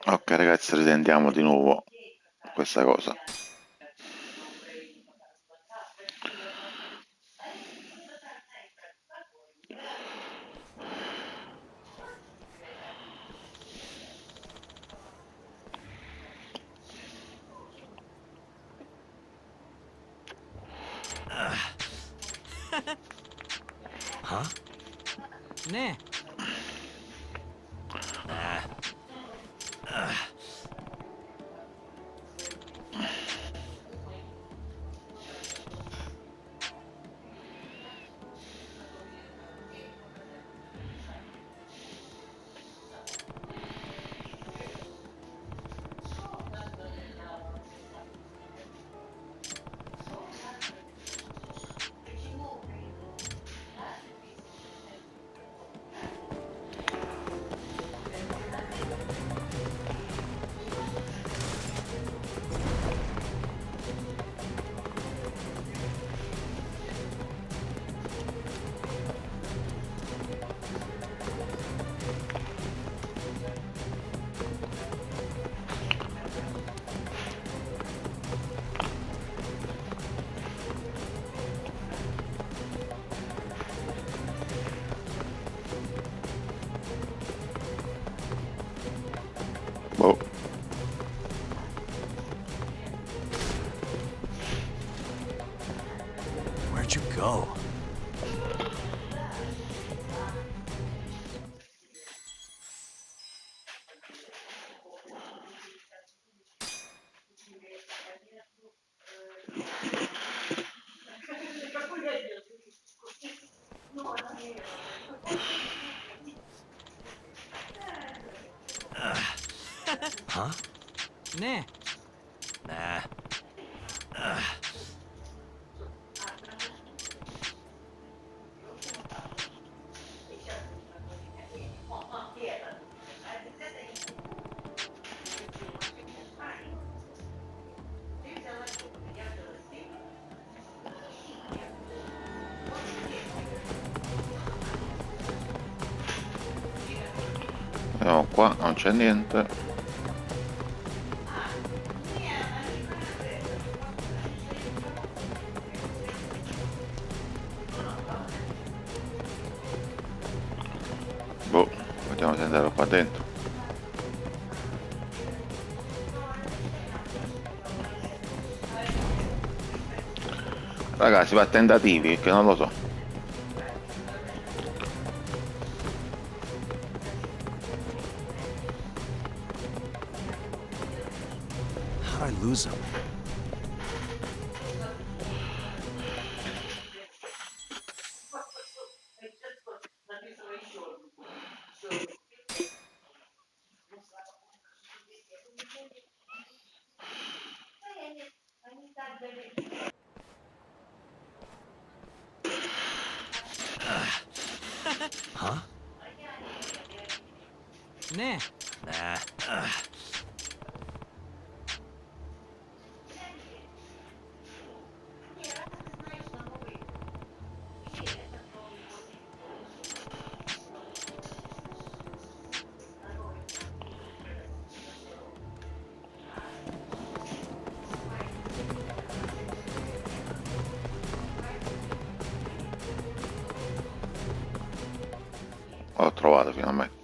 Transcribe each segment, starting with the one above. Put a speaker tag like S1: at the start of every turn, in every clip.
S1: Ok ragazzi, risentiamo di nuovo questa cosa.
S2: Huh? Nah. Nah.
S1: Boh.
S2: Where'd you go? Huh? Nah. Nah.
S1: Vediamo qua, non c'è niente. Boh, vediamo se andare qua dentro. Ragazzi, va a tentativi, che non lo so.
S2: How'd I lose him? Huh? Nah. Nah.
S1: Ho trovato finalmente.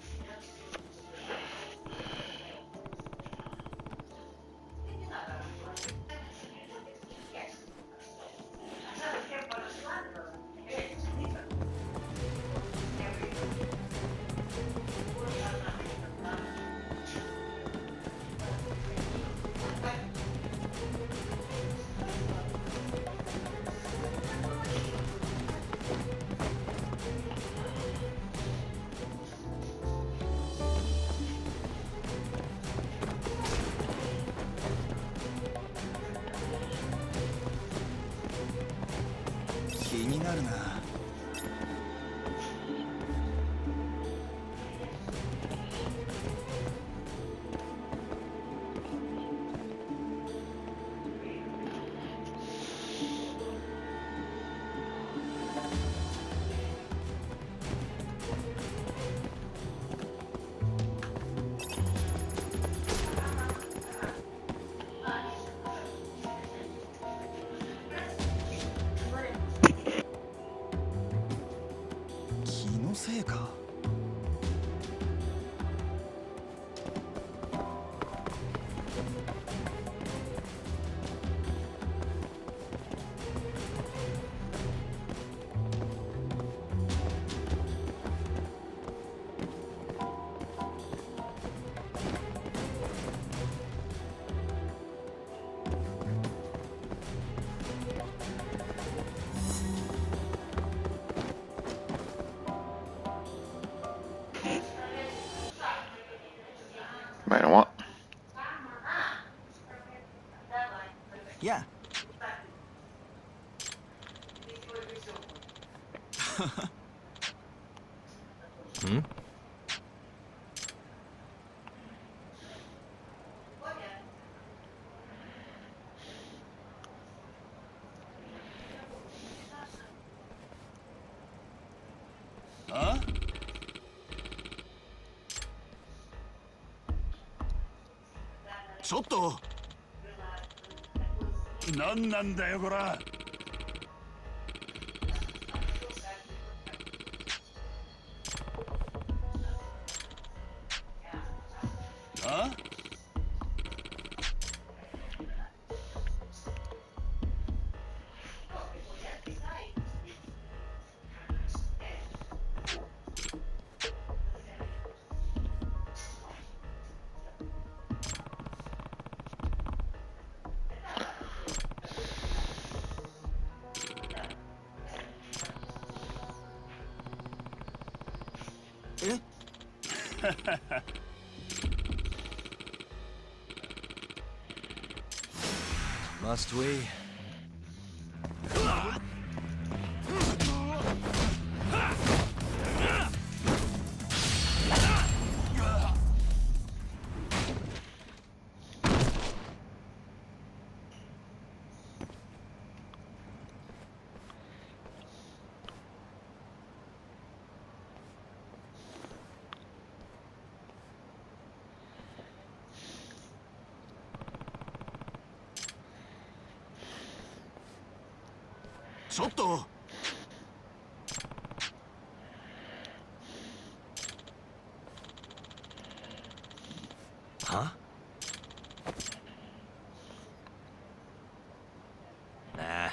S1: Bene, ma
S2: Yeah. Hmm? Huh? ちょっと何なんだよこらあえ Must we? Sotto! Huh? Nah.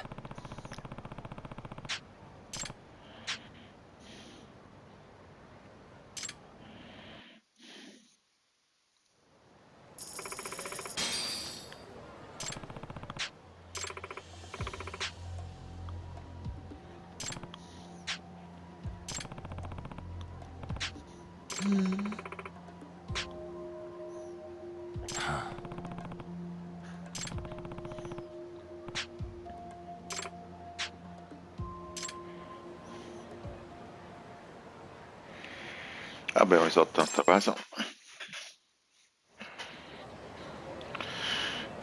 S1: abbiamo risolto tanta cosa.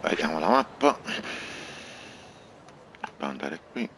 S1: Vediamo la mappa. Dobbiamo andare qui.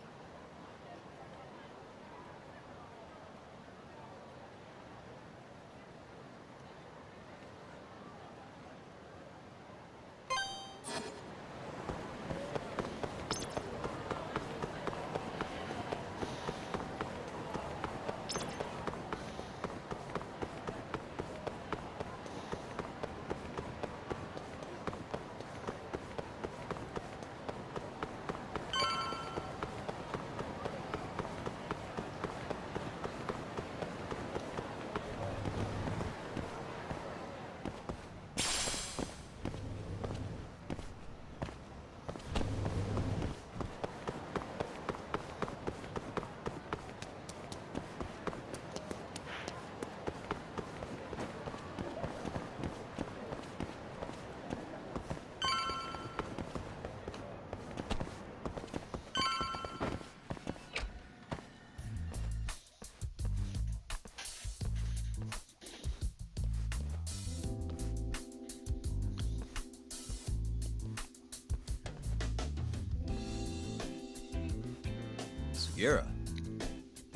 S2: Sugiura.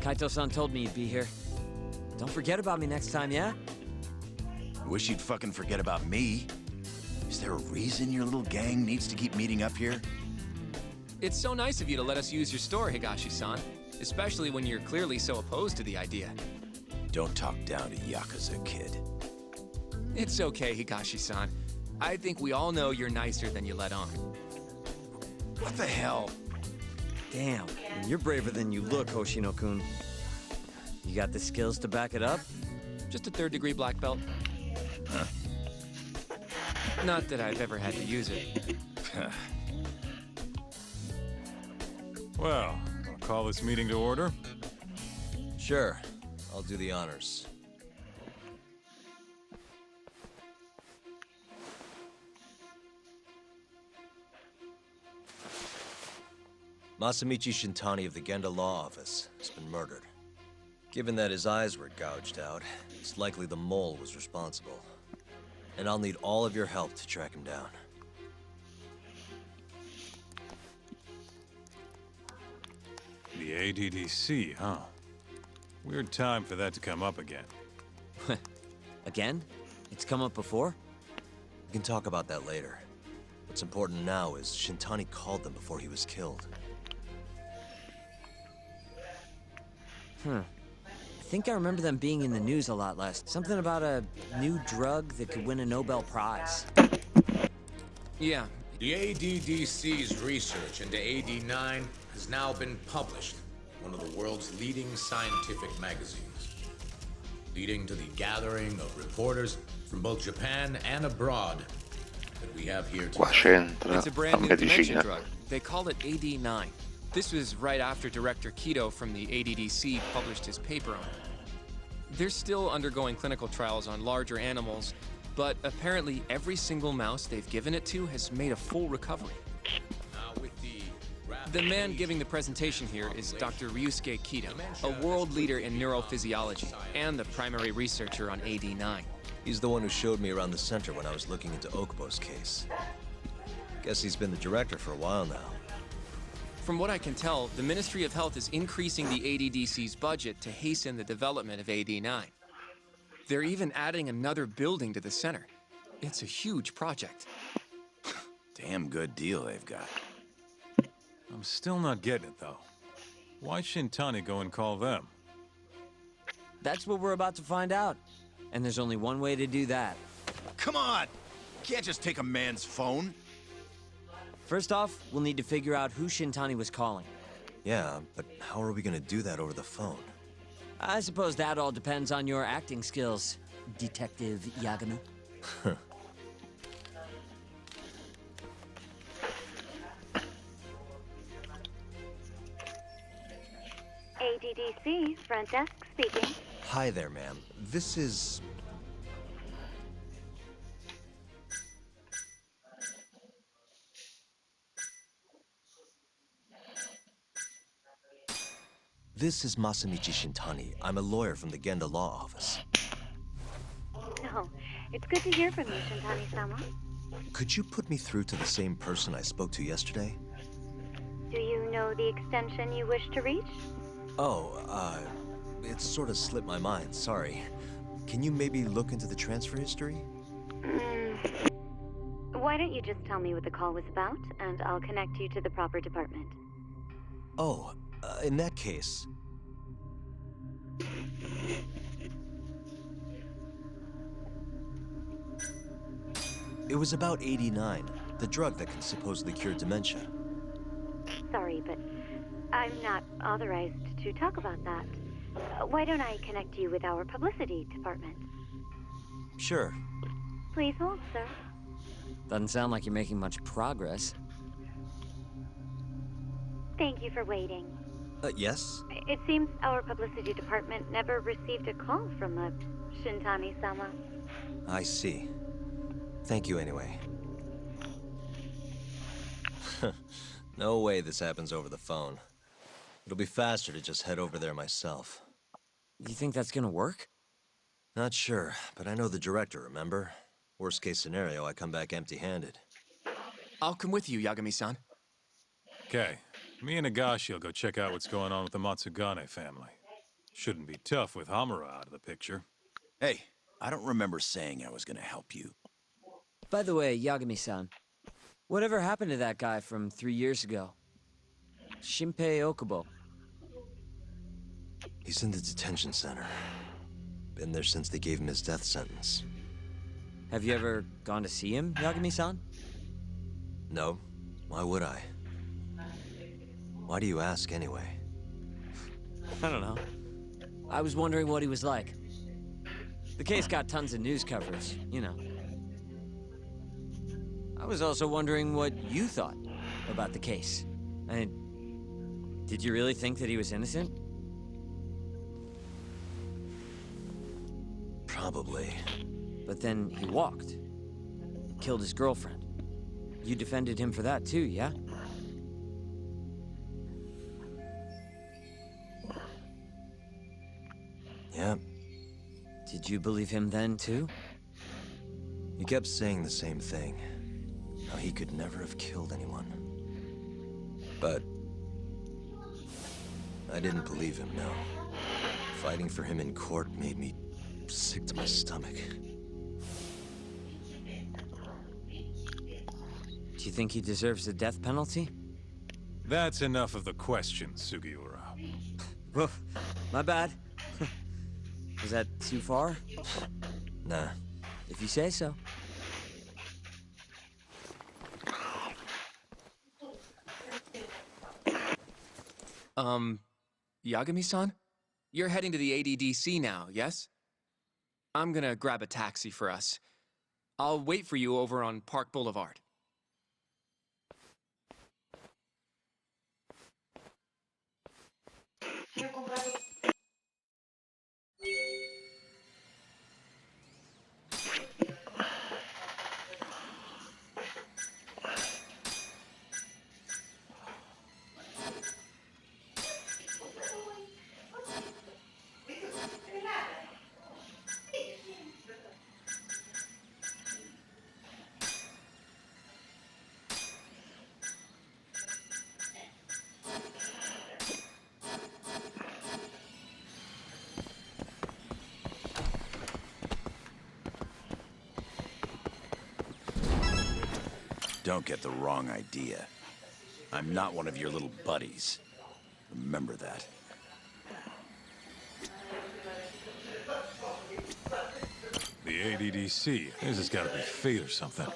S3: Kaito-san told me you'd be here. Don't forget about me next time, yeah?
S2: I wish you'd fucking forget about me. Is there a reason your little gang needs to keep meeting up here?
S4: It's so nice of you to let us use your store, Higashi-san. Especially when you're clearly so opposed to the idea.
S2: Don't talk down to Yakuza, kid.
S4: It's okay, Higashi-san. I think we all know you're nicer than you let on.
S2: What the hell?
S3: Damn, you're braver than you look, Hoshino-kun. You got the skills to back it up?
S4: Just a third-degree black belt.
S2: Huh.
S4: Not that I've ever had to use it.
S5: Well, I'll call this meeting to order.
S2: Sure, I'll do the honors.
S6: Masamichi Shintani of the Genda Law Office has been murdered. Given that his eyes were gouged out, it's likely the mole was responsible. And I'll need all of your help to track him down.
S5: The ADDC, huh? Weird time for that to come up again.
S3: Again? It's come up before?
S6: We can talk about that later. What's important now is Shintani called them before he was killed.
S3: I think I remember them being in the news a lot last. Something about a new drug that could win a Nobel Prize.
S4: Yeah,
S7: The ADDC's research into AD9 has now been published in one of the world's leading scientific magazines, leading to the gathering of reporters from both Japan and abroad that we have here
S1: Qua
S7: today.
S1: c'entra
S4: it's a
S1: la
S4: brand new dementia
S1: medicina.
S4: drug. They call it AD9. This was right after Director Kido from the ADDC published his paper on it. They're still undergoing clinical trials on larger animals, but apparently every single mouse they've given it to has made a full recovery.
S7: Now with
S4: The man giving the presentation here is Dr. Ryusuke Kido, a world leader in neurophysiology and the primary researcher on AD9.
S6: He's the one who showed me around the center when I was looking into Okubo's case. Guess he's been the director for a while now.
S4: From what I can tell, the Ministry of Health is increasing the ADDC's budget to hasten the development of AD9. They're even adding another building to the center. It's a huge project.
S2: Damn good deal they've got.
S5: I'm still not getting it, though. Why Shintani go and call them?
S3: That's what we're about to find out. And there's only one way to do that.
S2: Come on! Can't just take a man's phone.
S3: First off, we'll need to figure out who Shintani was calling.
S6: Yeah, but how are we gonna do that over the phone?
S3: I suppose that all depends on your acting skills, Detective Yagami.
S8: ADDC, front desk speaking.
S6: Hi there, ma'am. This is... This is Masamichi Shintani. I'm a lawyer from the Genda Law Office.
S8: Oh, it's good to hear from you, Shintani-sama.
S6: Could you put me through to the same person I spoke to yesterday?
S8: Do you know the extension you wish to reach?
S6: Oh, it sort of slipped my mind, sorry. Can you maybe look into the transfer history?
S8: Why don't you just tell me what the call was about, and I'll connect you to the proper department.
S6: Oh, in that case... It was about 89, the drug that can supposedly cure dementia.
S8: Sorry, but I'm not authorized to talk about that. Why don't I connect you with our publicity department?
S6: Sure.
S8: Please hold, sir.
S3: Doesn't sound like you're making much progress.
S8: Thank you for waiting.
S6: Yes?
S8: It seems our publicity department never received a call from a Shintani-sama.
S6: I see. Thank you anyway. No way this happens over the phone. It'll be faster to just head over there myself.
S3: You think that's gonna work?
S6: Not sure, but I know the director, remember? Worst case scenario, I come back empty-handed.
S4: I'll come with you, Yagami-san.
S5: Okay, me and Nagashi will go check out what's going on with the Matsugane family. Shouldn't be tough with Hamura out of the picture.
S2: Hey, I don't remember saying I was gonna help you.
S3: By the way, Yagami-san, whatever happened to that guy from 3 years ago? Shinpei Okubo.
S6: He's in the detention center. Been there since they gave him his death sentence.
S3: Have you ever gone to see him, Yagami-san?
S6: No. Why would I? Why do you ask anyway?
S3: I don't know. I was wondering what he was like. The case got tons of news coverage, you know. I was also wondering what you thought about the case. I mean, did you really think that he was innocent?
S6: Probably.
S3: But then he walked. Killed his girlfriend. You defended him for that too, yeah?
S6: Yep.
S3: Did you believe him then, too?
S6: He kept saying the same thing. How he could never have killed anyone. But I didn't believe him, no. Fighting for him in court made me sick to my stomach.
S3: Do you think he deserves the death penalty?
S5: That's enough of the questions, Sugiura.
S3: Woof. My bad. Was that too far?
S6: Nah.
S3: If you say so.
S4: Yagami-san? You're heading to the ADDC now, yes? I'm gonna grab a taxi for us. I'll wait for you over on Park Boulevard.
S2: Don't get the wrong idea. I'm not one of your little buddies. Remember that.
S5: The ADDC. This has got to be fate or something.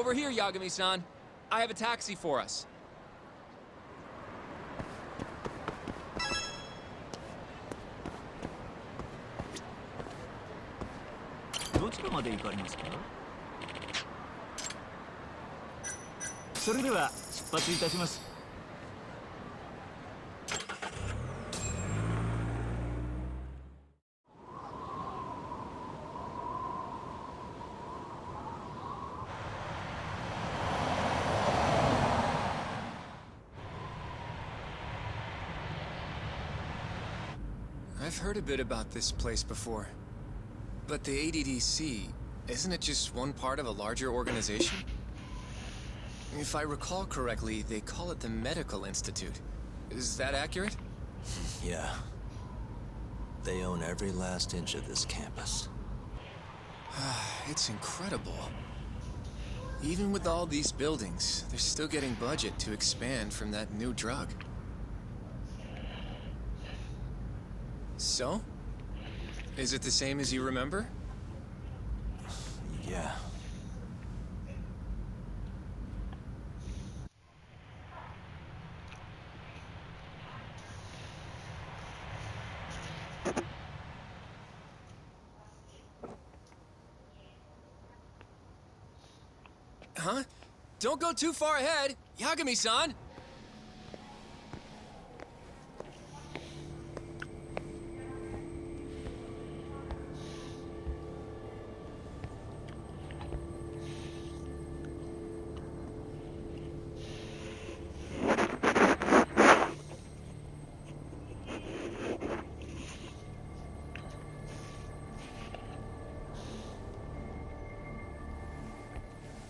S4: Over here, Yagami-san. I have a taxi for us.
S9: どちらまで行かれますか？それでは出発いたします。
S4: I've heard a bit about this place before. But the ADDC, isn't it just one part of a larger organization? If I recall correctly, they call it the Medical Institute. Is that accurate?
S6: Yeah. They own every last inch of this campus.
S4: It's incredible. Even with all these buildings, they're still getting budget to expand from that new drug. So? Is it the same as you remember?
S6: Yeah.
S4: Huh? Don't go too far ahead! Yagami-san!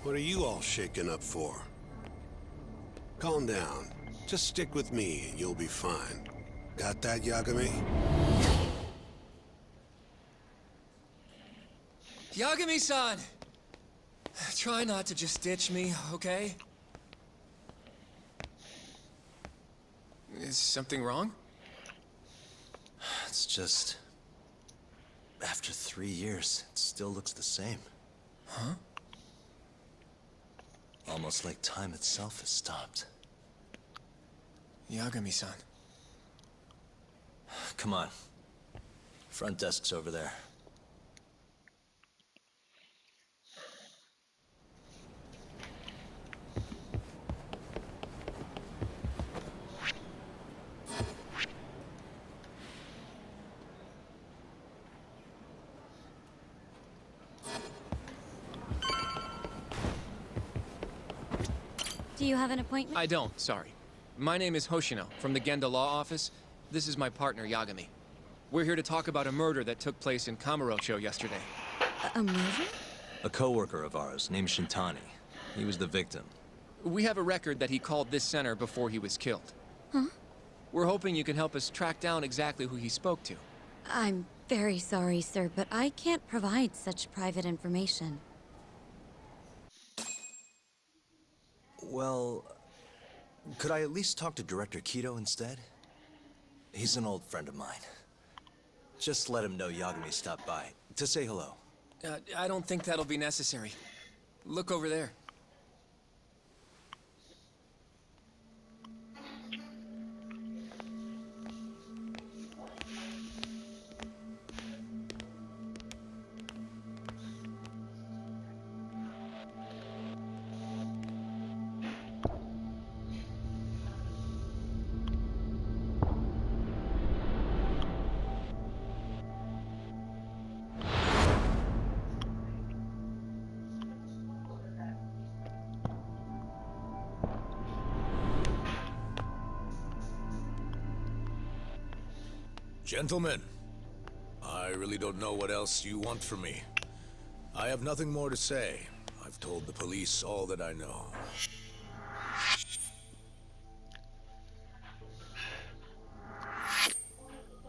S10: What are you all shaken up for? Calm down. Just stick with me and you'll be fine. Got that, Yagami?
S4: Yagami-san! Try not to just ditch me, okay? Is something wrong?
S6: It's just... After 3 years, it still looks the same.
S4: Huh?
S6: Almost like time itself has stopped.
S4: Yagami-san.
S6: Come on. Front desk's over there.
S8: Do you have an appointment?
S4: I don't, sorry. My name is Hoshino, from the Genda Law Office. This is my partner, Yagami. We're here to talk about a murder that took place in Kamurocho yesterday.
S8: A murder?
S6: A coworker of ours named Shintani. He was the victim.
S4: We have a record that he called this center before he was killed.
S8: Huh?
S4: We're hoping you can help us track down exactly who he spoke to.
S8: I'm very sorry, sir, but I can't provide such private information.
S6: Well, could I at least talk to Director Kido instead? He's an old friend of mine. Just let him know Yagami stopped by, to say hello.
S4: I don't think that'll be necessary. Look over there.
S7: Gentlemen, I really don't know what else you want from me. I have nothing more to say. I've told the police all that I know.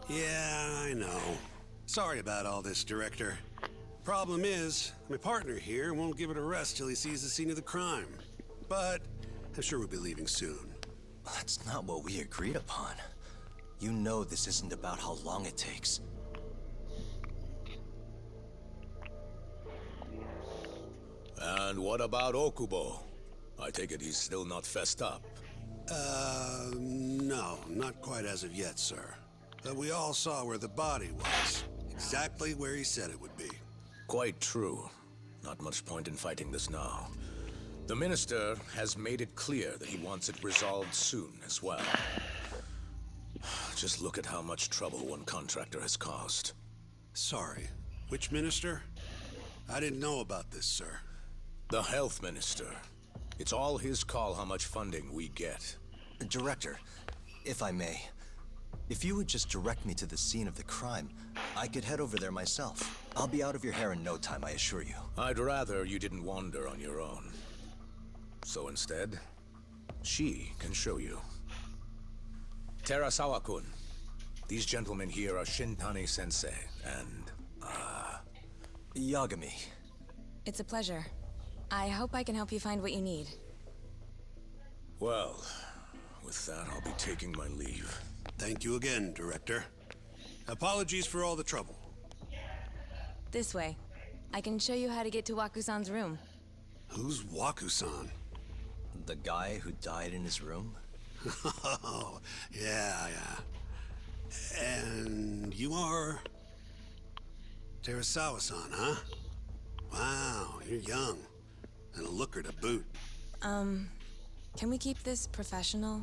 S10: Yeah, I know. Sorry about all this, Director. Problem is, my partner here won't give it a rest till he sees the scene of the crime. But I'm sure we'll be leaving soon.
S6: That's not what we agreed upon. You know this isn't about how long it takes.
S7: And what about Okubo? I take it he's still not fessed up.
S10: No, not quite as of yet, sir. But we all saw where the body was. Exactly where he said it would be.
S7: Quite true. Not much point in fighting this now. The Minister has made it clear that he wants it resolved soon as well. Just look at how much trouble one contractor has caused.
S10: Sorry, which minister? I didn't know about this, sir.
S7: The Health Minister. It's all his call how much funding we get.
S6: Director, if I may, if you would just direct me to the scene of the crime, I could head over there myself. I'll be out of your hair in no time, I assure you.
S7: I'd rather you didn't wander on your own. So instead, she can show you. Terasawa-kun, these gentlemen here are Shintani-sensei and,
S6: Yagami.
S11: It's a pleasure. I hope I can help you find what you need.
S7: Well, with that, I'll be taking my leave.
S10: Thank you again, Director. Apologies for all the trouble.
S11: This way. I can show you how to get to Waku-san's room.
S10: Who's Waku-san?
S6: The guy who died in his room?
S10: Oh, yeah. And you are... Terasawa-san, huh? Wow, you're young. And a looker to boot.
S11: Can we keep this professional?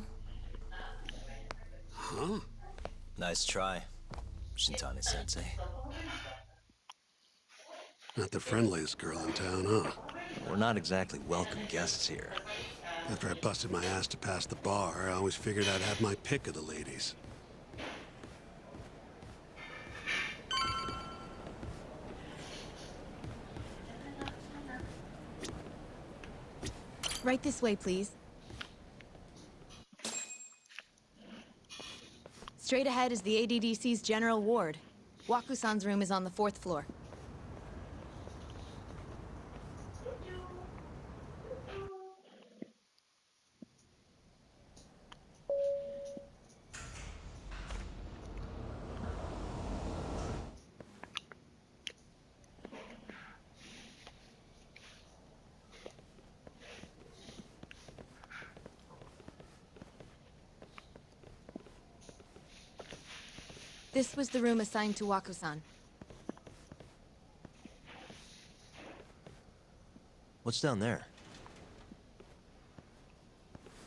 S10: Huh?
S6: Nice try, Shintani-sensei.
S10: Not the friendliest girl in town, huh?
S6: We're not exactly welcome guests here.
S10: After I busted my ass to pass the bar, I always figured I'd have my pick of the ladies.
S11: Right this way, please. Straight ahead is the ADDC's general ward. Waku-san's room is on the 4th floor. This was the room assigned to Waku-san.
S6: What's down there?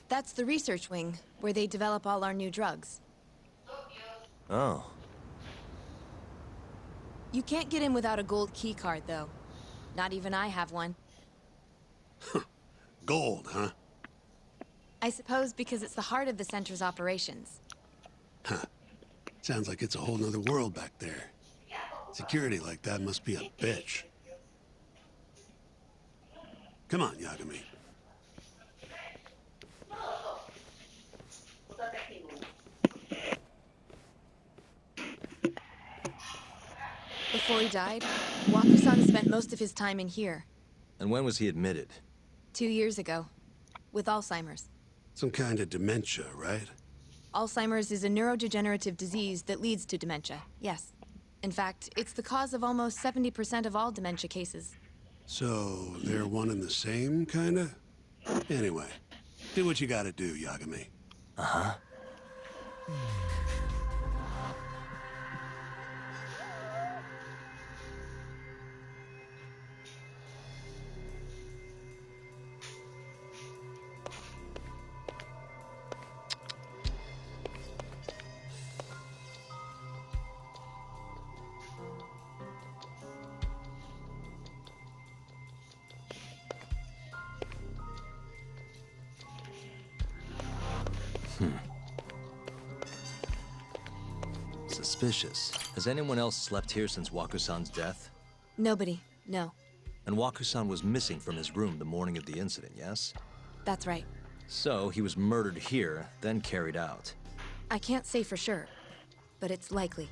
S11: That's the research wing, where they develop all our new drugs.
S6: Oh.
S11: You can't get in without a gold key card, though. Not even I have one.
S10: Gold, huh?
S11: I suppose because it's the heart of the center's operations.
S10: Huh. Sounds like it's a whole nother world back there. Security like that must be a bitch. Come on, Yagami.
S11: Before he died, Waku-san spent most of his time in here.
S6: And when was he admitted?
S11: 2 years ago. With Alzheimer's.
S10: Some kind of dementia, right?
S11: Alzheimer's is a neurodegenerative disease that leads to dementia, yes. In fact, it's the cause of almost 70% of all dementia cases.
S10: So, they're one and the same, kinda? Anyway, do what you gotta do, Yagami.
S6: Uh-huh. Suspicious. Has anyone else slept here since Waku-san's death?
S11: Nobody, no.
S6: And Waku-san was missing from his room the morning of the incident, yes?
S11: That's right.
S6: So, he was murdered here, then carried out.
S11: I can't say for sure, but it's likely.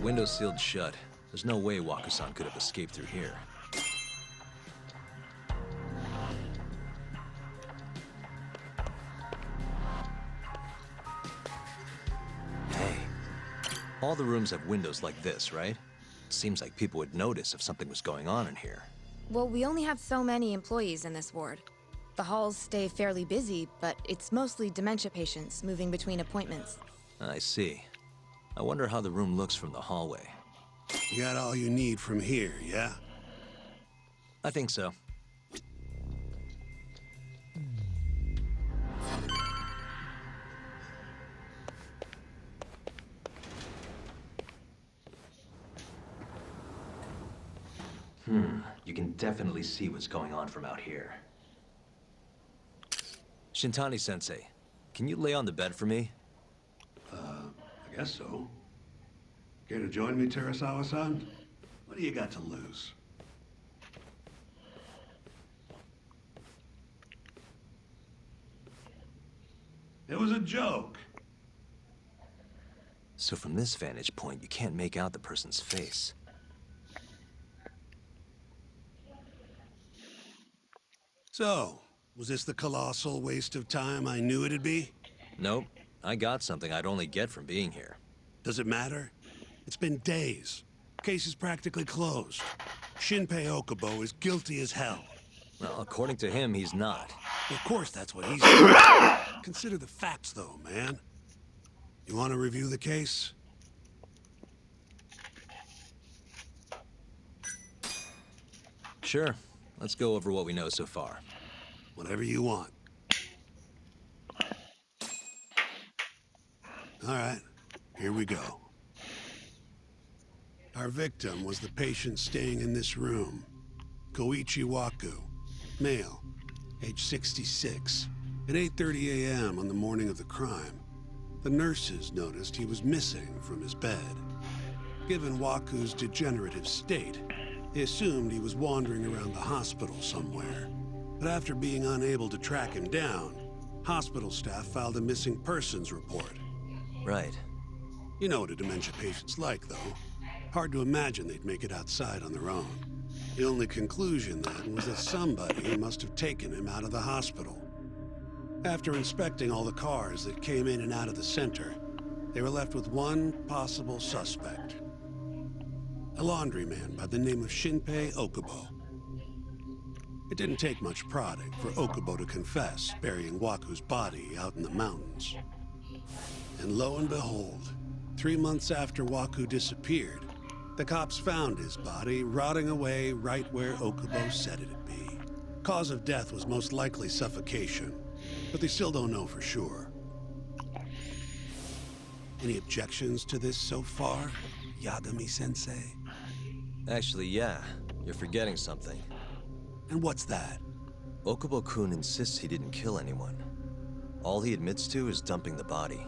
S6: window's sealed shut. There's no way Wakusan could have escaped through here. Hey, all the rooms have windows like this, right? It seems like people would notice if something was going on in here.
S11: Well, we only have so many employees in this ward. The halls stay fairly busy, but it's mostly dementia patients moving between appointments.
S6: I see. I wonder how the room looks from the hallway.
S10: You got all you need from here, yeah?
S6: I think so. You can definitely see what's going on from out here. Shintani-sensei, can you lay on the bed for me?
S10: I guess so. Care to join me, Terasawa-san? What do you got to lose? It was a joke.
S6: So from this vantage point, you can't make out the person's face.
S10: So, was this the colossal waste of time I knew it'd be?
S6: Nope. I got something I'd only get from being here.
S10: Does it matter? It's been days. Case is practically closed. Shinpei Okubo is guilty as hell.
S6: Well, according to him, he's not.
S10: Of course that's what he's saying. Consider the facts, though, man. You want to review the case?
S6: Sure. Let's go over what we know so far.
S10: Whatever you want. All right, here we go. Our victim was the patient staying in this room. Koichi Waku, male, age 66. At 8:30 a.m. on the morning of the crime, the nurses noticed he was missing from his bed. Given Waku's degenerative state, they assumed he was wandering around the hospital somewhere. But after being unable to track him down, hospital staff filed a missing persons report.
S6: Right.
S10: You know what a dementia patient's like, though. Hard to imagine they'd make it outside on their own. The only conclusion then was that somebody must have taken him out of the hospital. After inspecting all the cars that came in and out of the center, they were left with one possible suspect. A laundryman by the name of Shinpei Okubo. It didn't take much prodding for Okubo to confess burying Waku's body out in the mountains. And lo and behold, 3 months after Waku disappeared, the cops found his body rotting away right where Okubo said it'd be. Cause of death was most likely suffocation, but they still don't know for sure. Any objections to this so far, Yagami-sensei?
S6: Actually, yeah. You're forgetting something.
S10: And what's that?
S6: Okubo-kun insists he didn't kill anyone. All he admits to is dumping the body.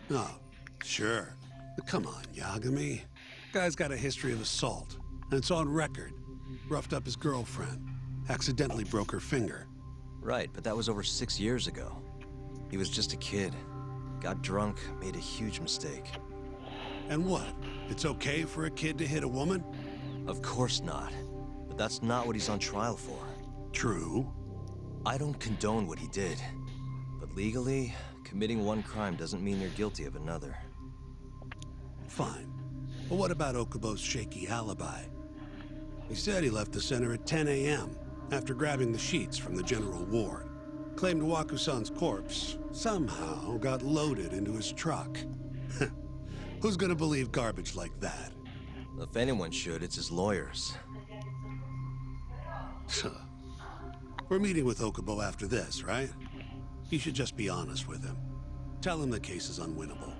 S10: Oh, sure. But come on, Yagami. Guy's got a history of assault, and it's on record. Roughed up his girlfriend. Accidentally broke her finger.
S6: Right, but that was over 6 years ago. He was just a kid. Got drunk, made a huge mistake.
S10: And what? It's okay for a kid to hit a woman?
S6: Of course not. But that's not what he's on trial for.
S10: True.
S6: I don't condone what he did. But legally, committing one crime doesn't mean you're guilty of another.
S10: Fine. But what about Okubo's shaky alibi? He said he left the center at 10 a.m. after grabbing the sheets from the general ward. Claimed Waku-san's corpse somehow got loaded into his truck. Who's gonna believe garbage like that?
S6: If anyone should, it's his lawyers.
S10: We're meeting with Okubo after this, right? You should just be honest with him. Tell him the case is unwinnable.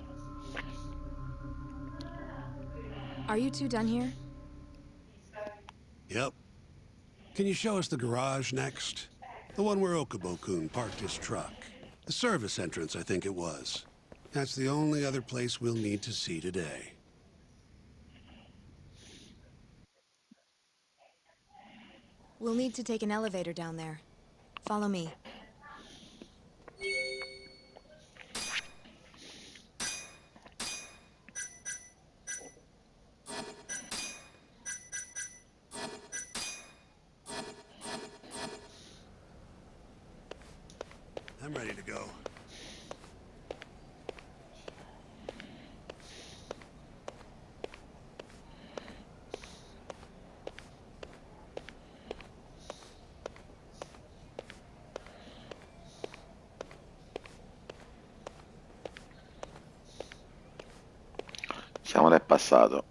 S11: Are you two done here?
S10: Yep. Can you show us the garage next? The one where Okubo-kun parked his truck. The service entrance, I think it was. That's the only other place we'll need to see today.
S11: We'll need to take an elevator down there. Follow me.
S10: I'm ready to go.
S1: Siamo nel passato.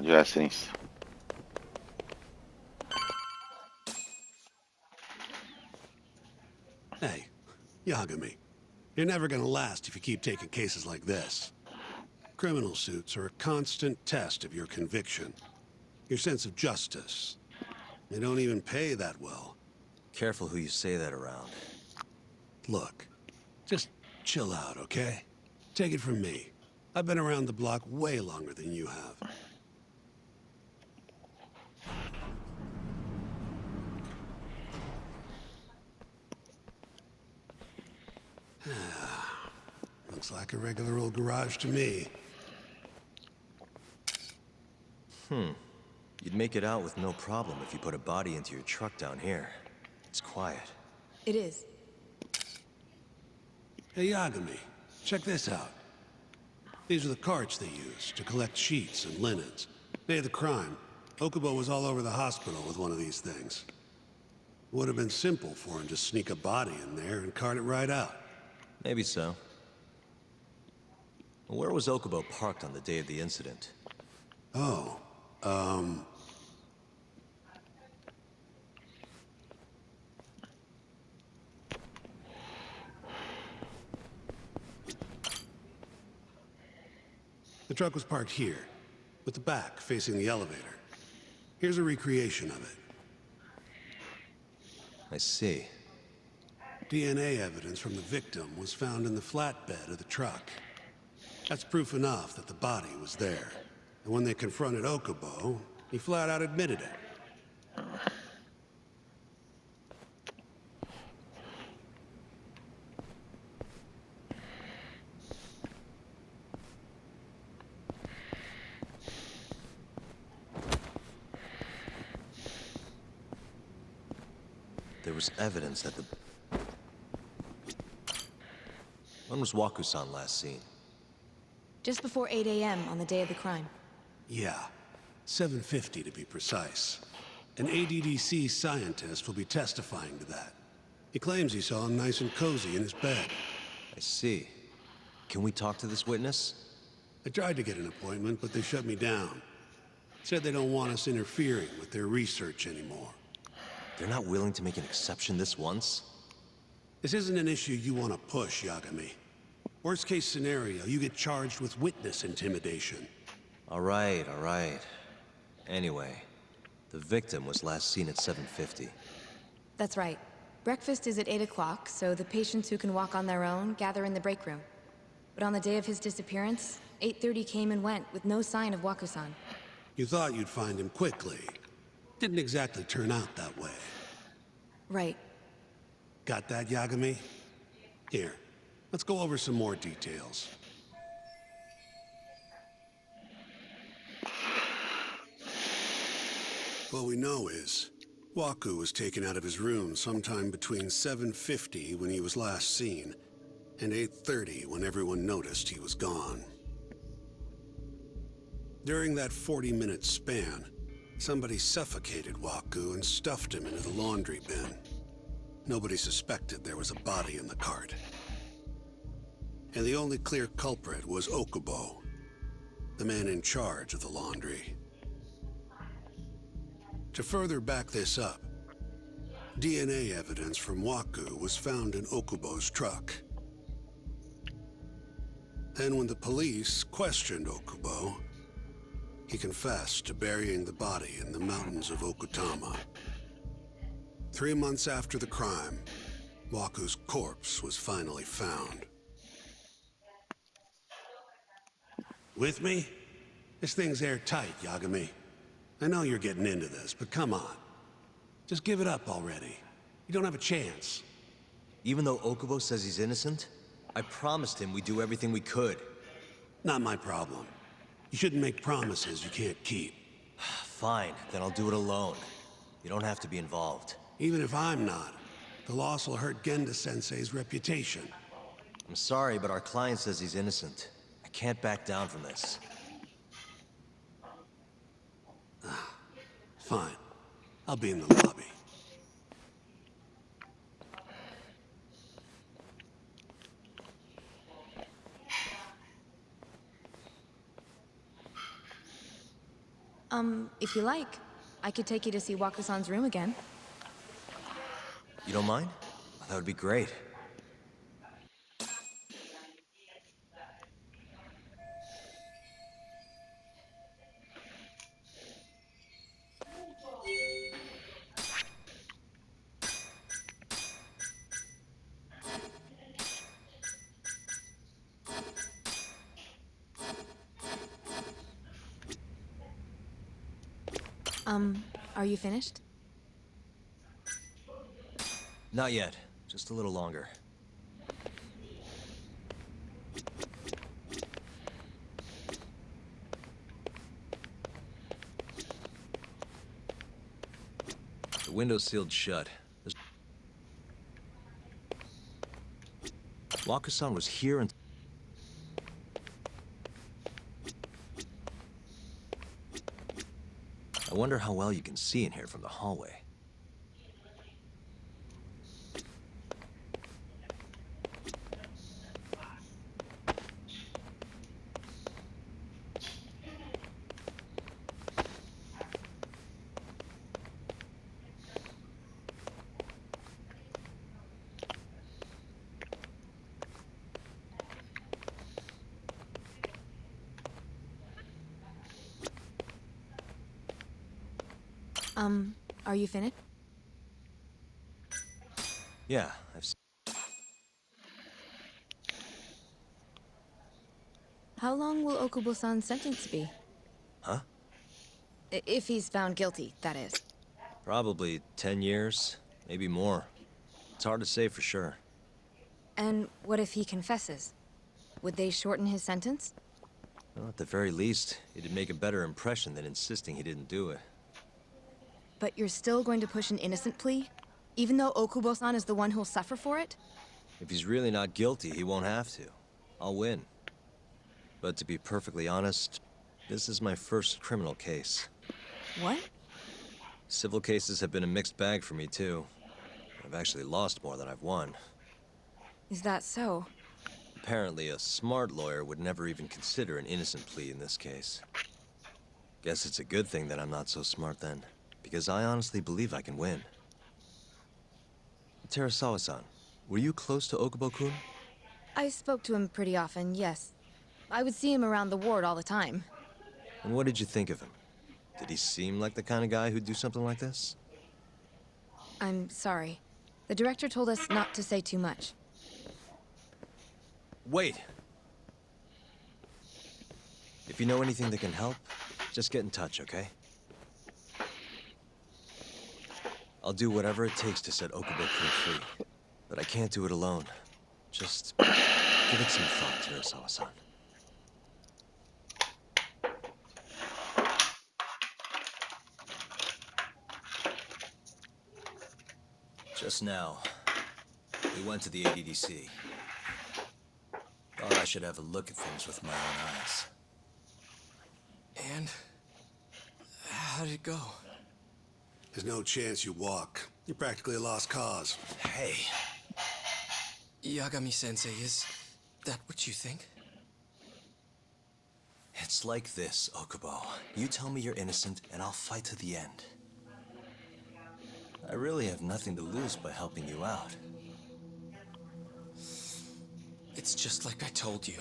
S1: Giro a sinistra.
S10: Hey, Yagami, you're never gonna last if you keep taking cases like this. Criminal suits are a constant test of your conviction, your sense of justice. They don't even pay that well.
S6: Careful who you say that around.
S10: Look, just chill out, okay? Take it from me. I've been around the block way longer than you have. Looks like a regular old garage to me.
S6: You'd make it out with no problem if you put a body into your truck down here. It's quiet.
S11: It is.
S10: Hey, Yagami, check this out. These are the carts they used to collect sheets and linens. Day of the crime, Okubo was all over the hospital with one of these things. Would have been simple for him to sneak a body in there and cart it right out.
S6: Maybe so. Where was Okubo parked on the day of the incident?
S10: Oh, the truck was parked here, with the back facing the elevator. Here's a recreation of it.
S6: I see.
S10: DNA evidence from the victim was found in the flatbed of the truck. That's proof enough that the body was there. And when they confronted Okubo, he flat out admitted it.
S6: There was evidence that the... When was Waku-san last seen?
S11: Just before 8 a.m. on the day of the crime.
S10: Yeah, 7:50 to be precise. An ADDC scientist will be testifying to that. He claims he saw him nice and cozy in his bed.
S6: I see. Can we talk to this witness?
S10: I tried to get an appointment, but they shut me down. Said they don't want us interfering with their research anymore.
S6: They're not willing to make an exception this once?
S10: This isn't an issue you want to push, Yagami. Worst case scenario, you get charged with witness intimidation.
S6: All right, all right. Anyway, the victim was last seen at 7:50.
S11: That's right. Breakfast is at 8 o'clock, so the patients who can walk on their own gather in the break room. But on the day of his disappearance, 8:30 came and went with no sign of Waku-san.
S10: You thought you'd find him quickly. Didn't exactly turn out that way.
S11: Right.
S10: Got that, Yagami? Here, let's go over some more details. What we know is, Waku was taken out of his room sometime between 7:50 when he was last seen, and 8:30 when everyone noticed he was gone. During that 40-minute span, somebody suffocated Waku and stuffed him into the laundry bin. Nobody suspected there was a body in the cart. And the only clear culprit was Okubo, the man in charge of the laundry. To further back this up, DNA evidence from Waku was found in Okubo's truck. Then when the police questioned Okubo, he confessed to burying the body in the mountains of Okutama. 3 months after the crime, Waku's corpse was finally found. With me? This thing's airtight, Yagami. I know you're getting into this, but come on. Just give it up already. You don't have a chance.
S6: Even though Okubo says he's innocent, I promised him we'd do everything we could.
S10: Not my problem. You shouldn't make promises you can't keep.
S6: Fine, then I'll do it alone. You don't have to be involved.
S10: Even if I'm not, the loss will hurt Genda-sensei's reputation.
S6: I'm sorry, but our client says he's innocent. I can't back down from this.
S10: Fine. I'll be in the lobby.
S11: If you like, I could take you to see Waka-san's room again.
S6: You don't mind? That would be great.
S11: Are you finished?
S6: Not yet. Just a little longer. The window's sealed shut. Waka-san was here and... I wonder how well you can see in here from the hallway.
S11: Are you finished?
S6: Yeah, I've seen...
S11: How long will Okubo-san's sentence be?
S6: Huh?
S11: If he's found guilty, that is.
S6: Probably 10 years, maybe more. It's hard to say for sure.
S11: And what if he confesses? Would they shorten his sentence?
S6: Well, at the very least, it'd make a better impression than insisting he didn't do it.
S11: But you're still going to push an innocent plea? Even though Okubo-san is the one who'll suffer for it?
S6: If he's really not guilty, he won't have to. I'll win. But to be perfectly honest, this is my first criminal case.
S11: What?
S6: Civil cases have been a mixed bag for me, too. I've actually lost more than I've won.
S11: Is that so?
S6: Apparently, a smart lawyer would never even consider an innocent plea in this case. Guess it's a good thing that I'm not so smart then, because I honestly believe I can win. Terasawa-san, were you close to Okubo-kun?
S11: I spoke to him pretty often, yes. I would see him around the ward all the time.
S6: And what did you think of him? Did he seem like the kind of guy who'd do something like this?
S11: I'm sorry. The director told us not to say too much.
S6: Wait! If you know anything that can help, just get in touch, okay? I'll do whatever it takes to set Okubo-kun free. But I can't do it alone. Just give it some thought, Terasawa-san. Just now, we went to the ADDC. Thought I should have a look at things with my own eyes.
S4: And how did it go?
S10: There's no chance you walk. You're practically a lost cause.
S6: Hey,
S4: Yagami-sensei, is that what you think?
S6: it's like this, Okubo. You tell me you're innocent, and I'll fight to the end. I really have nothing to lose by helping you out.
S4: It's just like I told you.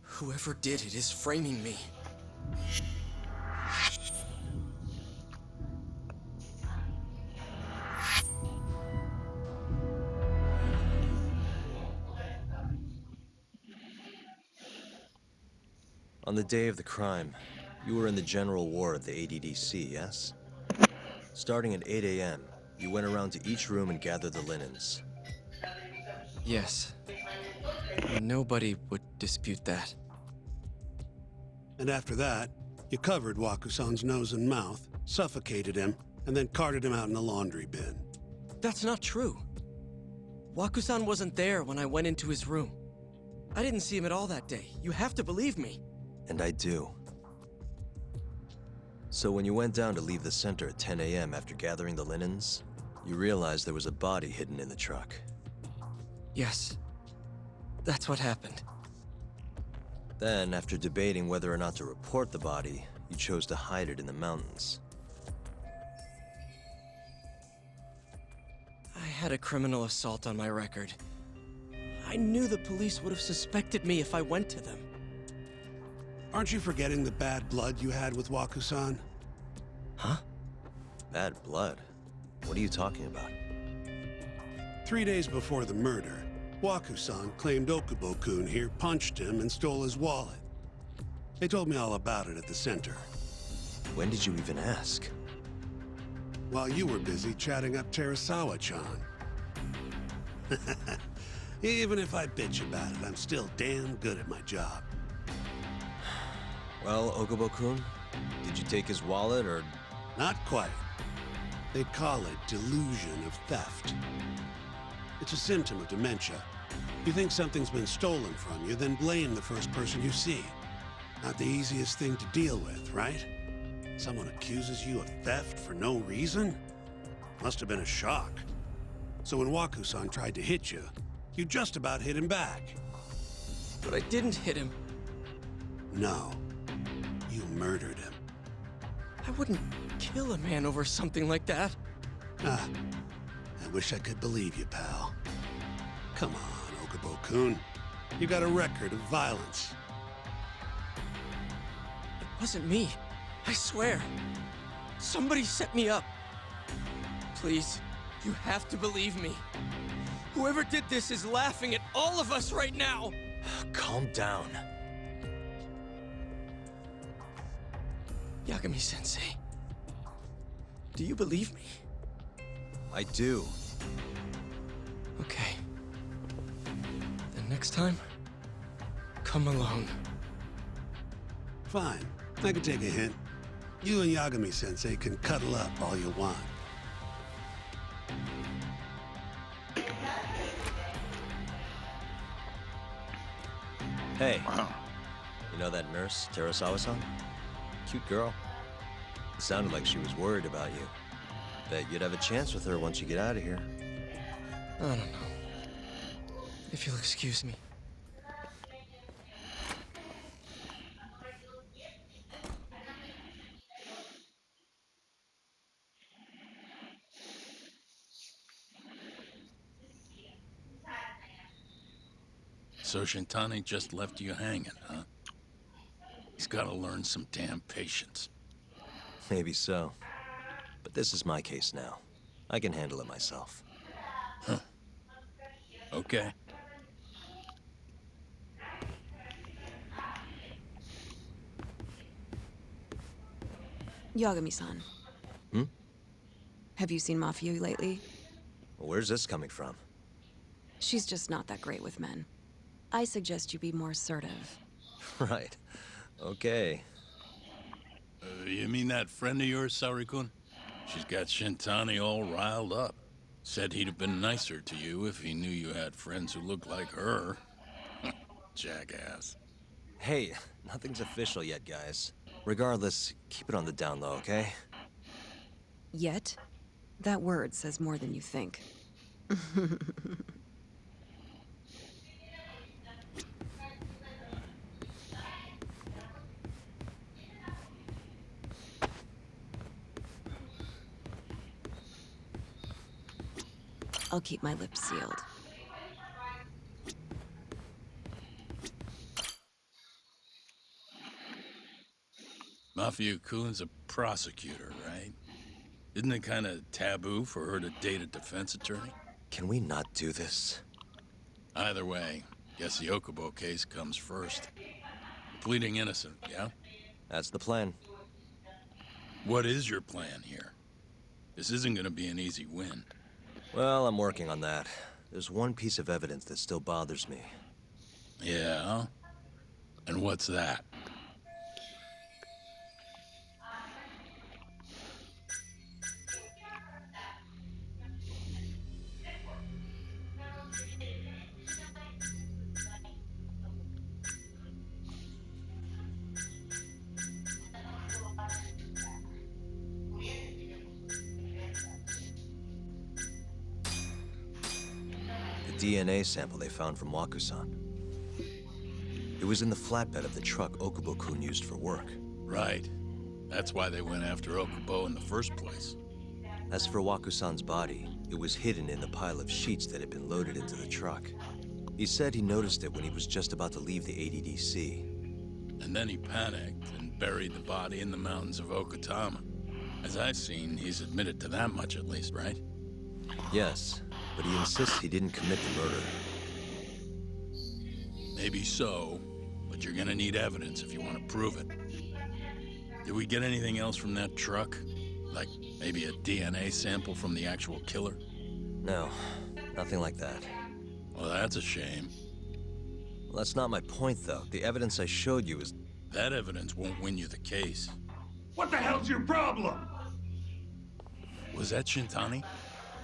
S4: Whoever did it is framing me.
S6: On the day of the crime, you were in the general ward of the ADDC, yes? Starting at 8 a.m., you went around to each room and gathered the linens.
S4: Yes. Nobody would dispute that.
S10: And after that, you covered Wakusan's nose and mouth, suffocated him, and then carted him out in the laundry bin.
S12: That's not true. Wakusan wasn't there when I went into his room. I didn't see him at all that day. You have to believe me.
S6: And I do. So when you went down to leave the center at 10 a.m. after gathering the linens, you realized there was a body hidden in the truck.
S12: Yes. That's what happened.
S6: Then, after debating whether or not to report the body, you chose to hide it in the mountains.
S12: I had a criminal assault on my record. I knew the police would have suspected me if I went to them.
S10: Aren't you forgetting the bad blood you had with Wakusan?
S12: Huh?
S6: Bad blood? What are you talking about?
S10: 3 days before the murder, Wakusan claimed Okubo-kun here punched him and stole his wallet. They told me all about it at the center.
S6: When did you even ask?
S10: While you were busy chatting up Terasawa-chan. Even if I bitch about it, I'm still damn good at my job.
S6: Well, Okubo-kun, did you take his wallet or...
S10: Not quite. They call it delusion of theft. It's a symptom of dementia. You think something's been stolen from you, then blame the first person you see. Not the easiest thing to deal with, right? Someone accuses you of theft for no reason? Must have been a shock. So when Wakusan tried to hit you, you just about hit him back.
S12: But I didn't hit him.
S10: No. You murdered him.
S12: I wouldn't kill a man over something like that.
S10: Ah, I wish I could believe you, pal. Come on, Okubo-kun. You got a record of violence.
S12: It wasn't me. I swear. Somebody set me up. Please, you have to believe me. Whoever did this is laughing at all of us right now.
S6: Calm down.
S12: Yagami-sensei, do you believe me?
S6: I do.
S12: Okay. Then next time, come alone.
S10: Fine. I can take a hint. You and Yagami-sensei can cuddle up all you want.
S6: Hey,
S1: Wow.
S6: you know that nurse, Terasawa-san? Cute girl. It sounded like she was worried about you. Bet you'd have a chance with her once you get out of here.
S12: I don't know. If you'll excuse me.
S13: So Shintani just left you hanging, huh? He's gotta learn some damn patience.
S6: Maybe so. But this is my case now. I can handle it myself.
S13: Huh. Okay.
S11: Yagami-san.
S6: Hmm?
S11: Have you seen Mafia lately?
S6: Where's this coming from?
S11: She's just not that great with men. I suggest you be more assertive.
S6: Right. Okay.
S13: You mean that friend of yours, Saori-kun? She's got Shintani all riled up. Said he'd have been nicer to you if he knew you had friends who looked like her. Jackass.
S6: Hey, nothing's official yet, guys. Regardless, keep it on the down low, okay?
S11: Yet? That word says more than you think. I'll keep my lips sealed.
S13: Mafia-kun's a prosecutor, right? Isn't it kind of taboo for her to date a defense attorney?
S6: Can we not do this?
S13: Either way, guess the Okubo case comes first. The pleading innocent, yeah?
S6: That's the plan.
S13: What is your plan here? This isn't gonna be an easy win.
S6: Well, I'm working on that. There's one piece of evidence that still bothers me.
S13: Yeah? And what's that?
S6: The DNA sample they found from Wakusan. It was in the flatbed of the truck Okubo-kun used for work.
S13: Right. That's why they went after Okubo in the first place.
S6: As for Wakusan's body, it was hidden in the pile of sheets that had been loaded into the truck. He said he noticed it when he was just about to leave the ADDC.
S13: And then he panicked and buried the body in the mountains of Okutama. As I've seen, he's admitted to that much at least, right?
S6: Yes, but he insists he didn't commit the murder.
S13: Maybe so, but you're gonna need evidence if you want to prove it. Did we get anything else from that truck? Like maybe a DNA sample from the actual killer?
S6: No, nothing like that.
S13: Well, that's a shame.
S6: Well, that's not my point, though. The evidence I showed you is...
S13: That evidence won't win you the case.
S14: What the hell's your problem?
S13: Was that Shintani?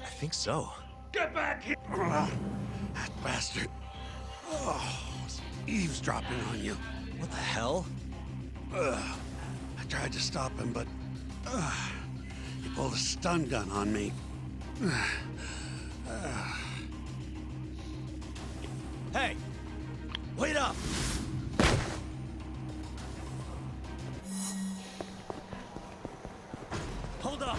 S6: I think so.
S14: Get back here!
S10: That bastard. Oh, was eavesdropping on you.
S6: What the hell?
S10: I tried to stop him, but he pulled a stun gun on me.
S6: Hey! Wait up! Hold up!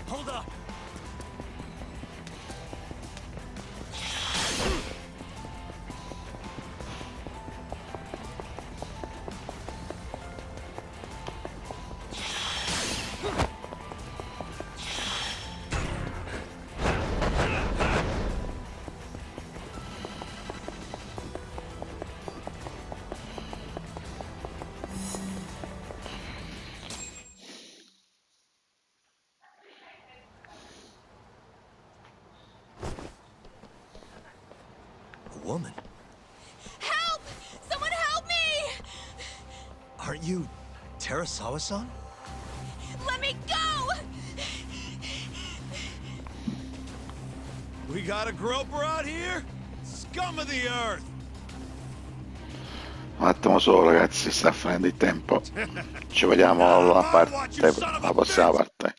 S6: Hold up! A woman?
S11: Help! Someone help me!
S6: Aren't you Terasawa-san?
S11: Let me go!
S14: We got a groper out here? Scum of the earth!
S1: Un attimo solo ragazzi, sta finendo il tempo. Ci vediamo alla prossima parte.